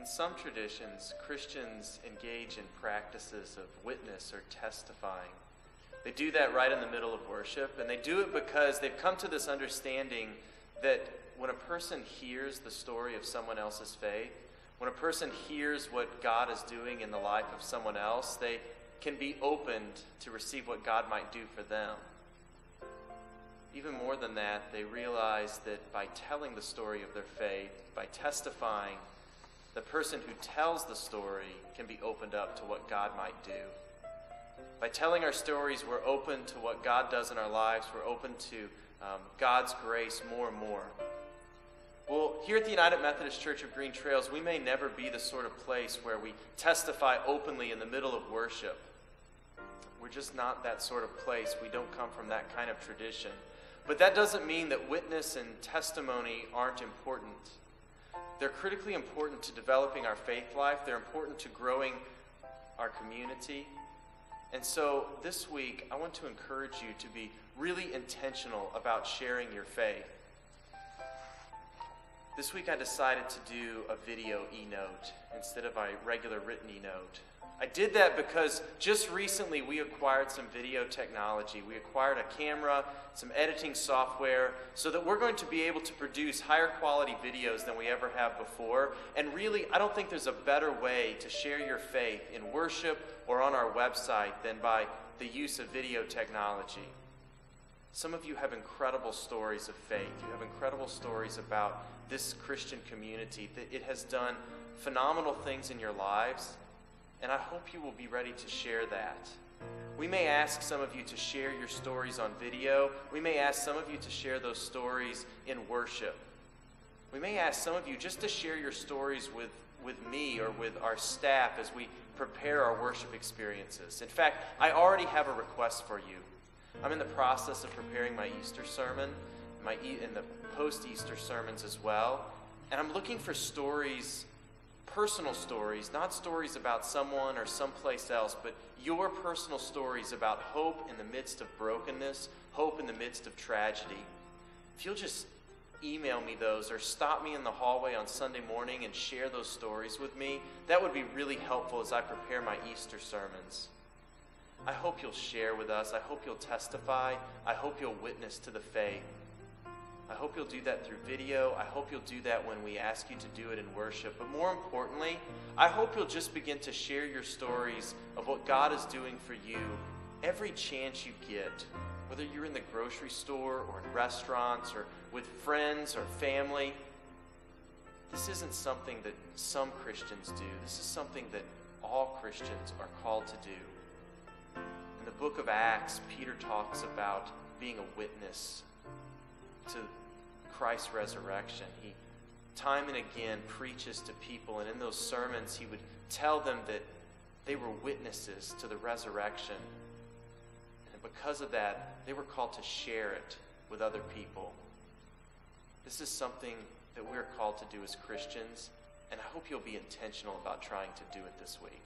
In some traditions, Christians engage in practices of witness or testifying. They do that right in the middle of worship, and they do it because they've come to this understanding that when a person hears the story of someone else's faith, when a person hears what God is doing in the life of someone else, they can be opened to receive what God might do for them. Even more than that, they realize that by telling the story of their faith, by testifying, the person who tells the story can be opened up to what God might do. By telling our stories, we're open to what God does in our lives. We're open to God's grace more and more. Well, here at the United Methodist Church of Green Trails, we may never be the sort of place where we testify openly in the middle of worship. We're just not that sort of place. We don't come from that kind of tradition. But that doesn't mean that witness and testimony aren't important. They're critically important to developing our faith life. They're important to growing our community. And so this week, I want to encourage you to be really intentional about sharing your faith. This week I decided to do a video eNote instead of a regular written eNote. I did that because just recently we acquired some video technology. We acquired a camera, some editing software, so that we're going to be able to produce higher quality videos than we ever have before. And really, I don't think there's a better way to share your faith in worship or on our website than by the use of video technology. Some of you have incredible stories of faith. You have incredible stories about this Christian community, that it has done phenomenal things in your lives, and I hope you will be ready to share that. We may ask some of you to share your stories on video. We may ask some of you to share those stories in worship. We may ask some of you just to share your stories with me or with our staff as we prepare our worship experiences. In fact, I already have a request for you. I'm in the process of preparing my Easter sermon, and the post-Easter sermons as well. And I'm looking for stories, personal stories, not stories about someone or someplace else, but your personal stories about hope in the midst of brokenness, hope in the midst of tragedy. If you'll just email me those or stop me in the hallway on Sunday morning and share those stories with me, that would be really helpful as I prepare my Easter sermons. I hope you'll share with us. I hope you'll testify. I hope you'll witness to the faith. I hope you'll do that through video. I hope you'll do that when we ask you to do it in worship. But more importantly, I hope you'll just begin to share your stories of what God is doing for you every chance you get, whether you're in the grocery store or in restaurants or with friends or family. This isn't something that some Christians do. This is something that all Christians are called to do. In the book of Acts, Peter talks about being a witness to Christ's resurrection. He time and again preaches to people, and in those sermons he would tell them that they were witnesses to the resurrection. And because of that, they were called to share it with other people. This is something that we're called to do as Christians, and I hope you'll be intentional about trying to do it this week.